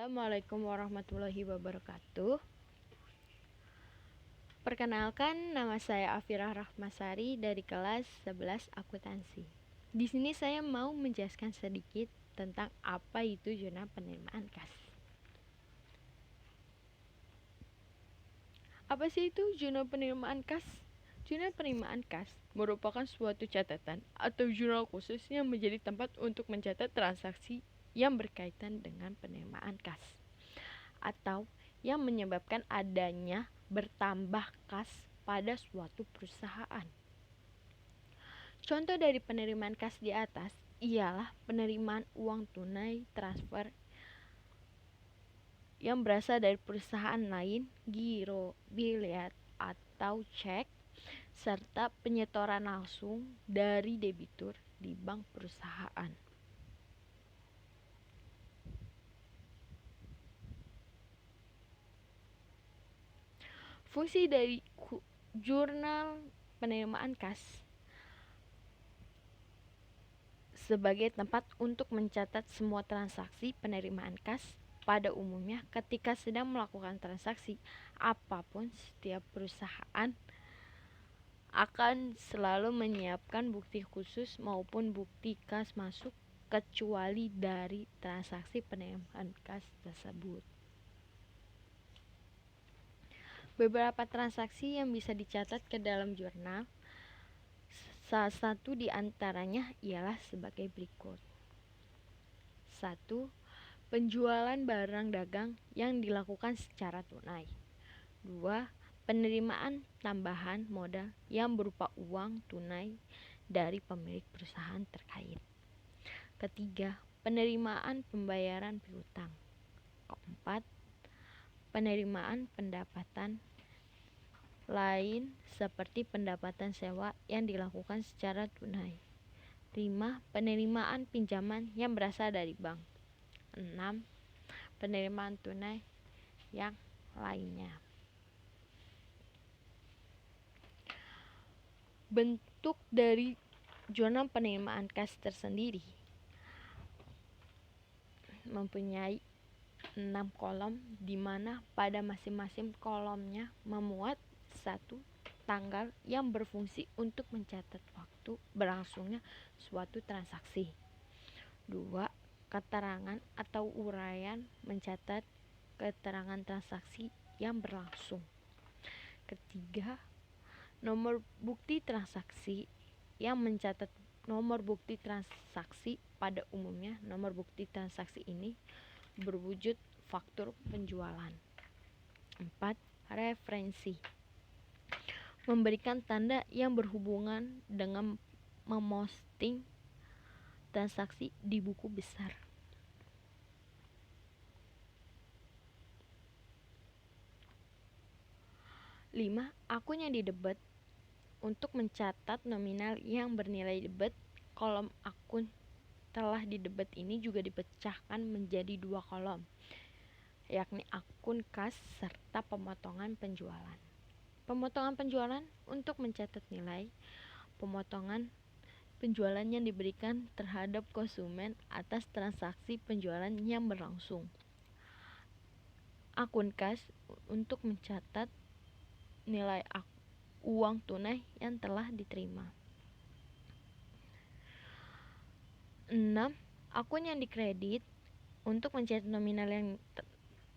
Assalamualaikum warahmatullahi wabarakatuh. Perkenalkan, nama saya Afirah Rahmasari dari kelas 11 Akuntansi. Di sini saya mau menjelaskan sedikit tentang apa itu zona penerimaan kas. Apa sih itu zona penerimaan kas? Zona penerimaan kas merupakan suatu catatan atau jurnal khusus yang menjadi tempat untuk mencatat transaksi yang berkaitan dengan penerimaan kas, atau yang menyebabkan adanya bertambah kas pada suatu perusahaan. Contoh dari penerimaan kas di atas ialah penerimaan uang tunai transfer yang berasal dari perusahaan lain, giro, biliat, atau cek, serta penyetoran langsung dari debitur di bank perusahaan. Fungsi dari jurnal penerimaan kas sebagai tempat untuk mencatat semua transaksi penerimaan kas. Pada umumnya, ketika sedang melakukan transaksi apapun, setiap perusahaan akan selalu menyiapkan bukti khusus maupun bukti kas masuk, kecuali dari transaksi penerimaan kas tersebut. Beberapa transaksi yang bisa dicatat ke dalam jurnal, salah satu di antaranya ialah sebagai berikut. 1. Penjualan barang dagang yang dilakukan secara tunai. 2. Penerimaan tambahan modal yang berupa uang tunai dari pemilik perusahaan terkait. Ketiga, penerimaan pembayaran piutang. Keempat, penerimaan pendapatan lain seperti pendapatan sewa yang dilakukan secara tunai. 5. Penerimaan pinjaman yang berasal dari bank. 6. Penerimaan tunai yang lainnya. Bentuk dari jurnal penerimaan kas tersendiri mempunyai 6 kolom, di mana pada masing-masing kolomnya memuat 1. Tanggal yang berfungsi untuk mencatat waktu berlangsungnya suatu transaksi. 2. Keterangan atau uraian mencatat keterangan transaksi yang berlangsung. Ketiga, nomor bukti transaksi yang mencatat nomor bukti transaksi. Pada umumnya, nomor bukti transaksi ini berwujud faktur penjualan. 4. Referensi memberikan tanda yang berhubungan dengan memosting transaksi di buku besar. 5. Akun yang didebet untuk mencatat nominal yang bernilai debit. Kolom akun telah didebet ini juga dipecahkan menjadi 2 kolom, yakni akun kas serta pemotongan penjualan. Pemotongan penjualan untuk mencatat nilai pemotongan penjualan yang diberikan terhadap konsumen atas transaksi penjualan yang berlangsung. Akun kas untuk mencatat nilai uang tunai yang telah diterima. 6. Akun yang dikredit untuk mencatat nominal yang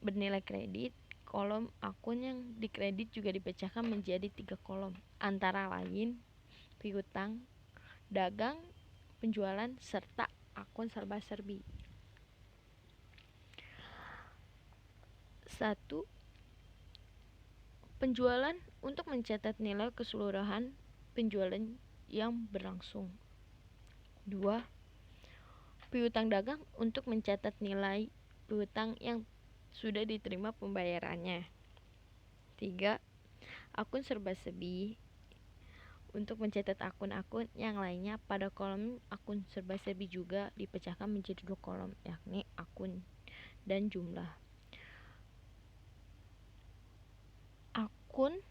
bernilai kredit. Kolom akun yang dikredit juga dipecahkan menjadi 3 kolom, antara lain piutang, dagang, penjualan, serta akun serba-serbi. 1. Penjualan untuk mencatat nilai keseluruhan penjualan yang berlangsung. 2. Piutang dagang untuk mencatat nilai piutang yang sudah diterima pembayarannya. 3. Akun serba-serbi untuk mencatat akun-akun yang lainnya. Pada kolom akun serba-serbi juga dipecahkan menjadi 2 kolom, yakni akun dan jumlah. Akun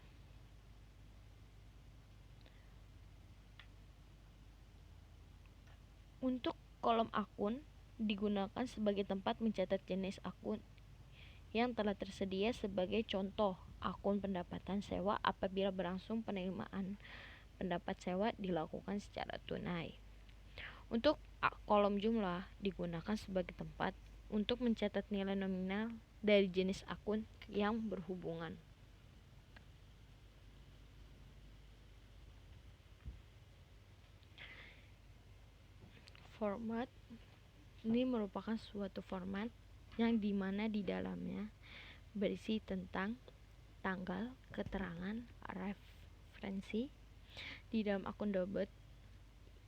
untuk kolom akun digunakan sebagai tempat mencatat jenis akun yang telah tersedia sebagai contoh akun pendapatan sewa apabila berlangsung penerimaan pendapat sewa dilakukan secara tunai. Untuk kolom jumlah digunakan sebagai tempat untuk mencatat nilai nominal dari jenis akun yang berhubungan. Format ini merupakan suatu format yang dimana di dalamnya berisi tentang tanggal, keterangan, referensi. Di dalam akun debit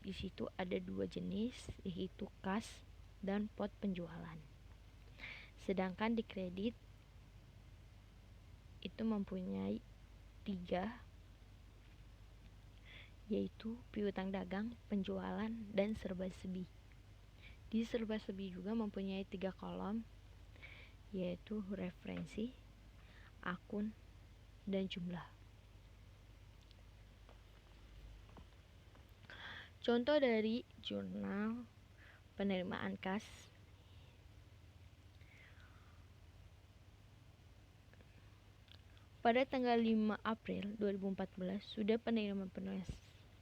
di situ ada dua jenis, yaitu kas dan pot penjualan. Sedangkan di kredit itu mempunyai 3, yaitu piutang dagang, penjualan, dan serba-serbi. Di serba-serbi juga mempunyai 3 kolom, yaitu referensi, akun, dan jumlah. Contoh dari jurnal penerimaan kas. Pada tanggal 5 April 2014 sudah penerimaan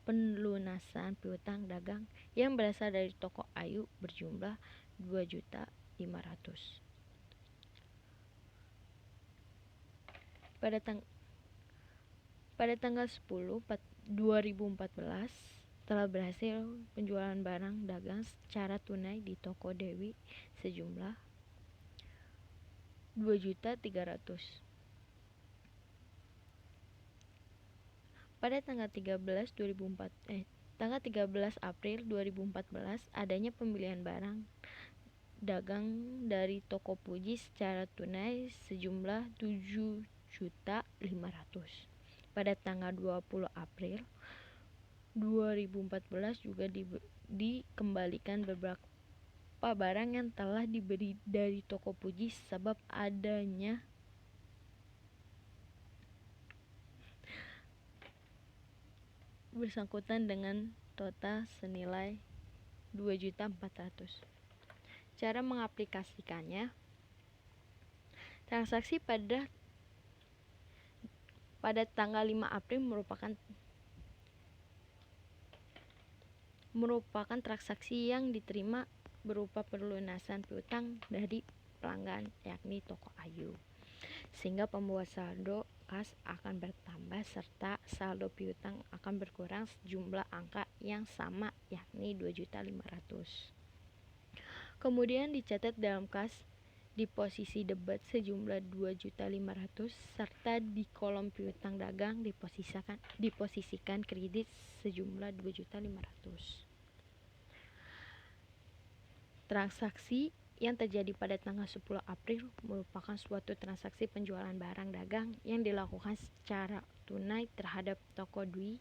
pelunasan piutang dagang yang berasal dari toko Ayu berjumlah 2.500.000. Pada tanggal 10 2014 telah berhasil penjualan barang dagang secara tunai di toko Dewi sejumlah 2.300.000. Pada tanggal 13 April 2014 adanya pembelian barang dagang dari toko Puji secara tunai sejumlah 7.500.000. Pada tanggal 20 April 2014 juga dikembalikan beberapa barang yang telah dibeli dari toko Puji sebab adanya bersangkutan dengan total senilai 2.400.000. Cara mengaplikasikannya, transaksi pada tanggal 5 April merupakan transaksi yang diterima berupa pelunasan piutang dari pelanggan, yakni toko Ayu, sehingga pembuat saldo kas akan bertambah serta saldo piutang akan berkurang sejumlah angka yang sama, yakni 2.500.000. Kemudian dicatat dalam kas di posisi debit sejumlah 2.500.000 serta di kolom piutang dagang diposisikan kredit sejumlah 2.500.000. Transaksi yang terjadi pada tanggal 10 April merupakan suatu transaksi penjualan barang dagang yang dilakukan secara tunai terhadap toko Dwi,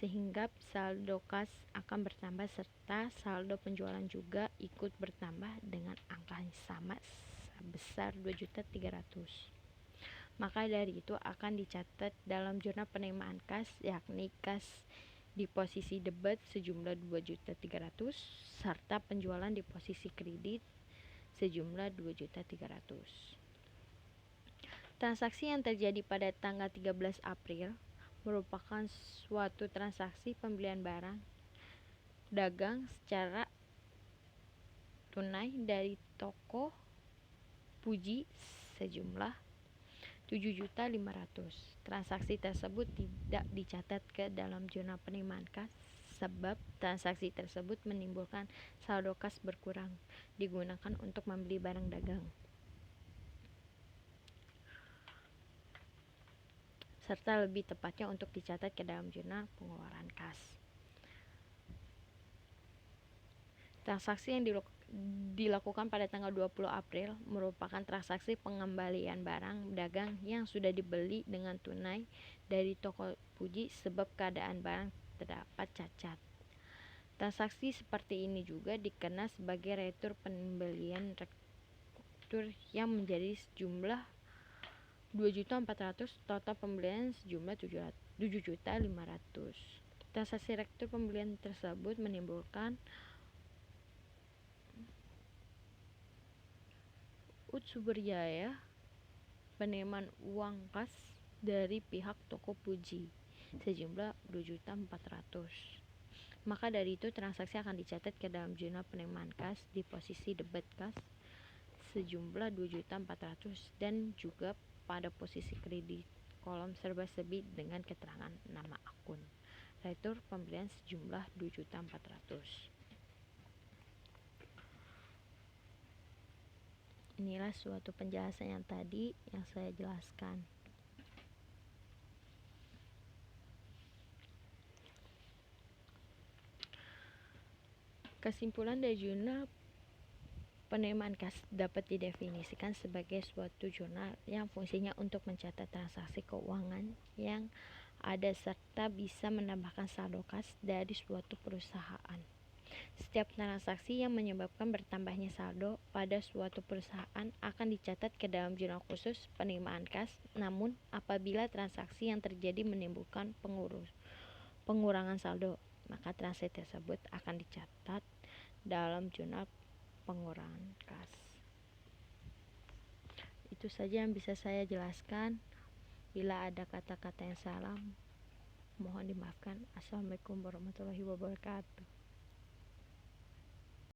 sehingga saldo kas akan bertambah serta saldo penjualan juga ikut bertambah dengan angka yang sama sebesar 2.300.000. Maka dari itu akan dicatat dalam jurnal penerimaan kas, yakni kas di posisi debit sejumlah 2.300.000 serta penjualan di posisi kredit sejumlah 2.300.000. Transaksi yang terjadi pada tanggal 13 April merupakan suatu transaksi pembelian barang dagang secara tunai dari toko Puji sejumlah 7.500.000. Transaksi tersebut tidak dicatat ke dalam jurnal penerimaan kas sebab transaksi tersebut menimbulkan saldo kas berkurang digunakan untuk membeli barang dagang, serta lebih tepatnya untuk dicatat ke dalam jurnal pengeluaran kas. Transaksi yang dilakukan pada tanggal 20 April merupakan transaksi pengembalian barang dagang yang sudah dibeli dengan tunai dari toko Puji sebab keadaan barang terdapat cacat. Transaksi seperti ini juga dikenal sebagai retur pembelian retur yang menjadi sejumlah 2.400.000, total pembelian sejumlah 7.500.000. Transaksi retur pembelian tersebut menimbulkan Utsuberjaya penerimaan uang kas dari pihak toko puji sejumlah 2.400.000. Maka dari itu transaksi akan dicatat ke dalam jurnal penerimaan kas di posisi debit kas sejumlah 2.400.000 dan juga pada posisi kredit kolom serba-serbi dengan keterangan nama akun. Retur pembelian sejumlah 2.400.000. Inilah suatu penjelasan yang tadi yang saya jelaskan. Kesimpulan dari jurnal penerimaan kas dapat didefinisikan sebagai suatu jurnal yang fungsinya untuk mencatat transaksi keuangan yang ada serta bisa menambahkan saldo kas dari suatu perusahaan. Setiap transaksi yang menyebabkan bertambahnya saldo pada suatu perusahaan akan dicatat ke dalam jurnal khusus penerimaan kas. Namun, apabila transaksi yang terjadi menimbulkan pengurangan saldo, maka transaksi tersebut akan dicatat dalam jurnal pengurangan kas. Itu saja yang bisa saya jelaskan. Bila ada kata-kata yang salah, mohon dimaafkan. Assalamualaikum warahmatullahi wabarakatuh.